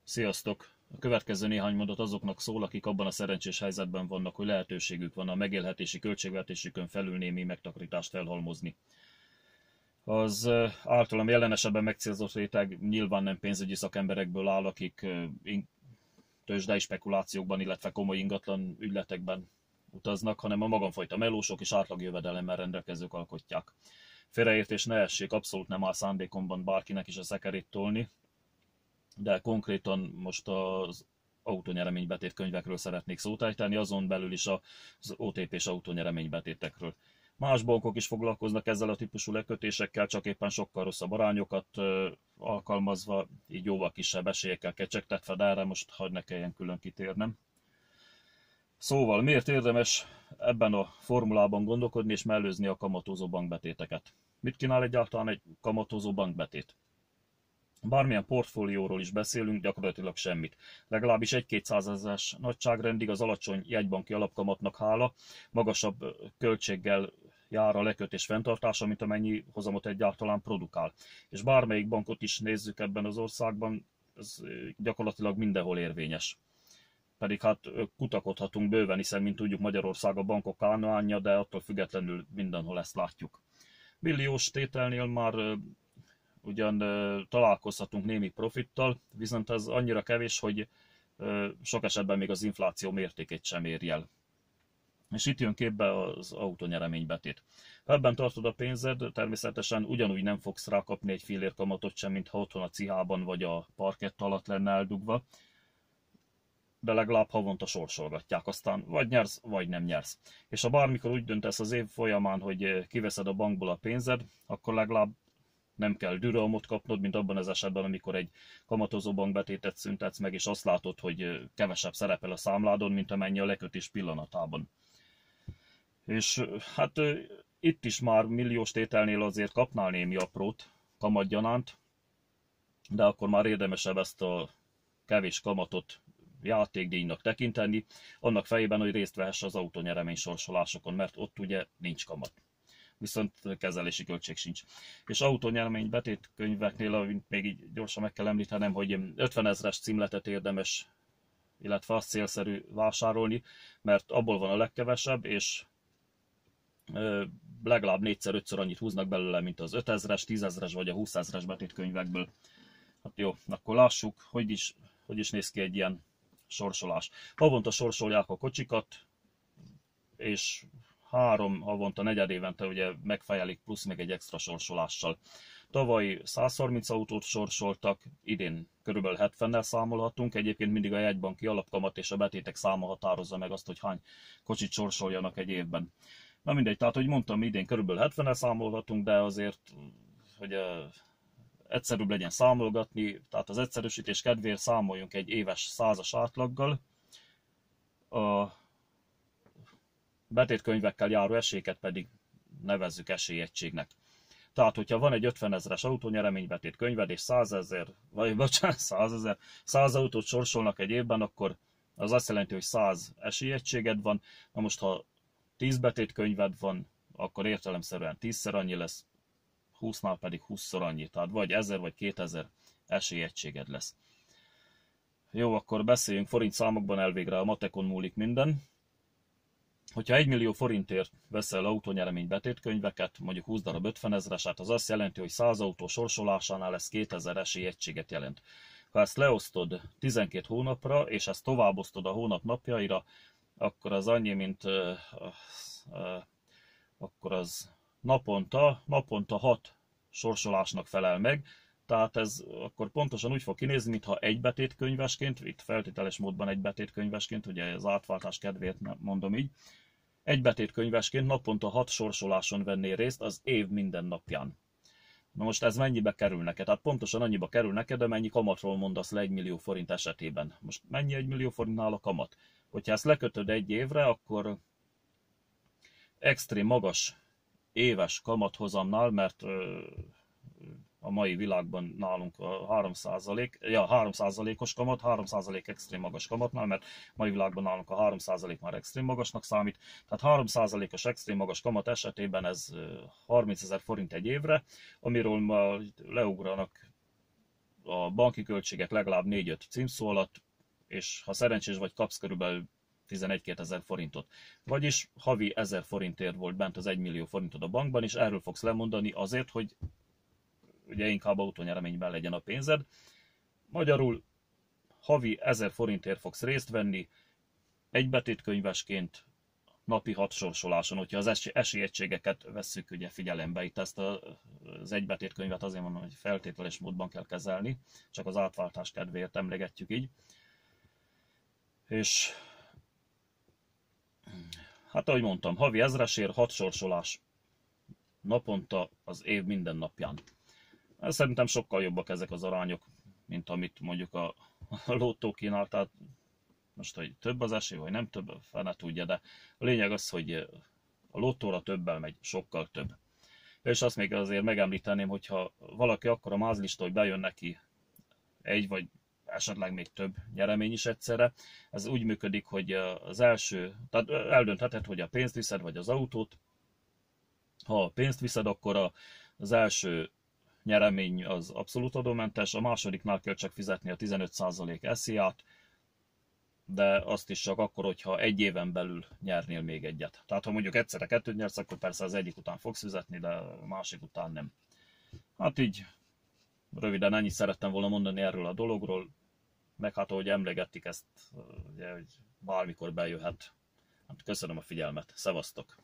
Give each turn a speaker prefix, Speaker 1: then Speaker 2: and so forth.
Speaker 1: Sziasztok! A következő néhány mondat azoknak szól, akik abban a szerencsés helyzetben vannak, hogy lehetőségük van a megélhetési költségvetésükön felül némi megtakarítást felhalmozni. Az általam jelen esetben megcélzott réteg nyilván nem pénzügyi szakemberekből áll, akik tőzsdei spekulációkban, illetve komoly ingatlan ügyletekben utaznak, hanem a magamfajta melósok és átlagjövedelemmel rendelkezők alkotják. Félreértés ne essék, abszolút nem áll szándékomban bárkinek is a szekerét tolni, de konkrétan most az autónyereménybetét könyvekről szeretnék szót ejteni, azon belül is az OTP-s autónyereménybetétekről. Más bankok is foglalkoznak ezzel a típusú lekötésekkel, csak éppen sokkal rosszabb arányokat alkalmazva, így jóval kisebb esélyekkel kecsegtetve, de erre most hadd ne kelljen külön kitérnem. Szóval miért érdemes ebben a formulában gondolkodni és mellőzni a kamatozó bankbetéteket? Mit kínál egyáltalán egy kamatozó bankbetét? Bármilyen portfólióról is beszélünk, gyakorlatilag semmit. Legalábbis 1-200 ezeres nagyságrendig az alacsony jegybanki alapkamatnak hála magasabb költséggel jár a lekötés fenntartása, mint amennyi hozamot egyáltalán produkál. És bármelyik bankot is nézzük ebben az országban, ez gyakorlatilag mindenhol érvényes. Pedig hát kutakodhatunk bőven, hiszen mint tudjuk Magyarország a bankok kánoánja, de attól függetlenül mindenhol ezt látjuk. Milliós tételnél már ugyan találkozhatunk némi profittal, viszont ez annyira kevés, hogy sok esetben még az infláció mértékét sem éri el. És itt jön képbe az autónyereménybetét. Ha ebben tartod a pénzed, természetesen ugyanúgy nem fogsz rákapni egy fillér kamatot sem, mintha otthon a cihában vagy a parkett alatt lenne eldugva, de legalább havonta sorsolgatják, aztán vagy nyersz, vagy nem nyersz. És ha bármikor úgy döntesz az év folyamán, hogy kiveszed a bankból a pénzed, akkor legalább nem kell dürölmot kapnod, mint abban az esetben, amikor egy kamatozó bankbetétet szüntetsz meg, és azt látod, hogy kevesebb szerepel a számládon, mint amennyi a lekötés pillanatában. És hát itt is már milliós tételnél azért kapnál némi aprót kamatgyanánt, de akkor már érdemesebb ezt a kevés kamatot játékdíjnak tekinteni, annak fejében, hogy részt vehess az autónyeremény sorsolásokon, mert ott ugye nincs kamat. Viszont kezelési költség sincs. És autónyeremény betétkönyveknél, amit még így gyorsan meg kell említenem, hogy 50 ezeres címletet érdemes, illetve azt célszerű vásárolni, mert abból van a legkevesebb, és legalább 4-5-ször annyit húznak belőle, mint az 5000-es, 10 000-es vagy a 20 000-es betétkönyvekből. Hát jó, akkor lássuk, hogy is néz ki egy ilyen sorsolás. Havonta sorsolják a kocsikat, és 3 havonta, negyedévente ugye megfejelik, plusz még egy extra sorsolással. Tavaly 130 autót sorsoltak, idén körülbelül 70-nel számolhatunk. Egyébként mindig a jegybanki alapkamat és a betétek száma határozza meg azt, hogy hány kocsit sorsoljanak egy évben. Na mindegy, tehát, hogy mondtam, idén körülbelül 70-nel számolhatunk, de azért, hogy egyszerűbb legyen számolgatni, tehát az egyszerűsítés kedvéért számoljunk egy éves 100-as átlaggal. A betétkönyvekkel járó esélyeket pedig nevezzük esélyegységnek. Tehát, hogyha van egy 50 ezeres autónyereménybetét könyved, és 100 autót sorsolnak egy évben, akkor az azt jelenti, hogy 100 esélyegységed van. Na most, ha 10 betétkönyved van, akkor értelemszerűen 10-szer annyi lesz, 20-nál pedig 20-szor annyi. Tehát vagy 1000 vagy 2000 esélyegységed lesz. Jó, akkor beszéljünk forint számokban, elvégre a matekon múlik minden. Hogyha 1 millió forintért veszel autónyeremény betétkönyveket, mondjuk 20 darab 50 ezereset, az azt jelenti, hogy 100 autó sorsolásánál ez 2000 esélyegységet jelent. Ha ezt leosztod 12 hónapra, és ezt továbbosztod a hónap napjaira, akkor az annyi, mint akkor az naponta 6 sorsolásnak felel meg. Tehát ez akkor pontosan úgy fog kinézni, mintha egy betétkönyvesként, itt feltételes módban egy betétkönyvesként, ugye az átváltás kedvéért mondom így, egy betétkönyvesként naponta 6 sorsoláson vennél részt az év minden napján. Na most ez mennyibe kerül neked? Tehát pontosan annyiba kerül neked, de mennyi kamatról mondasz le 1 millió forint esetében. Most mennyi 1 millió forintnál a kamat? Hogyha ezt lekötöd egy évre, akkor extrém magas éves kamathozamnál, mert a mai világban nálunk a 3%-os kamat, 3% extrém magas kamatnál, mert mai világban nálunk a 3% már extrém magasnak számít. Tehát 3%-os extrém magas kamat esetében ez 30 000 forint egy évre, amiről ma leugranak a banki költségek legalább 4-5 címszó alatt, és ha szerencsés vagy, kapsz körülbelül 11-2 ezer forintot. Vagyis havi 1000 forintért volt bent az 1 millió forintod a bankban, és erről fogsz lemondani azért, hogy ugye inkább autónyereményben legyen a pénzed. Magyarul havi 1000 forintért fogsz részt venni, egybetétkönyvesként napi 6 sorsoláson, hogyha az esélyegységeket vesszük ugye figyelembe. Itt ezt az egybetétkönyvet azért mondom, hogy feltételes módban kell kezelni, csak az átváltás kedvéért emlegetjük így. És hát ahogy mondtam, havi 1000-esért 6 sorsolás naponta az év minden napján. Szerintem sokkal jobbak ezek az arányok, mint amit mondjuk a lottó kínál, tehát most, hogy több az esély, vagy nem több, fene tudja, de a lényeg az, hogy a lottóra többel megy, sokkal több. És azt még azért megemlíteném, hogyha valaki akkor a mázlista, hogy bejön neki egy, vagy esetleg még több nyeremény is egyszerre, ez úgy működik, hogy az első, tehát eldöntheted, hogy a pénzt viszed, vagy az autót. Ha a pénzt viszed, akkor az első nyeremény az abszolút adómentes, a másodiknál kell csak fizetni a 15% SZIA-t, de azt is csak akkor, hogyha egy éven belül nyernél még egyet. Tehát ha mondjuk egyszerre kettőt nyersz, akkor persze az egyik után fogsz fizetni, de a másik után nem. Hát így röviden ennyit szerettem volna mondani erről a dologról, meg hát ahogy emlegettik ezt, ugye, hogy bármikor bejöhet. Hát köszönöm a figyelmet, szevasztok!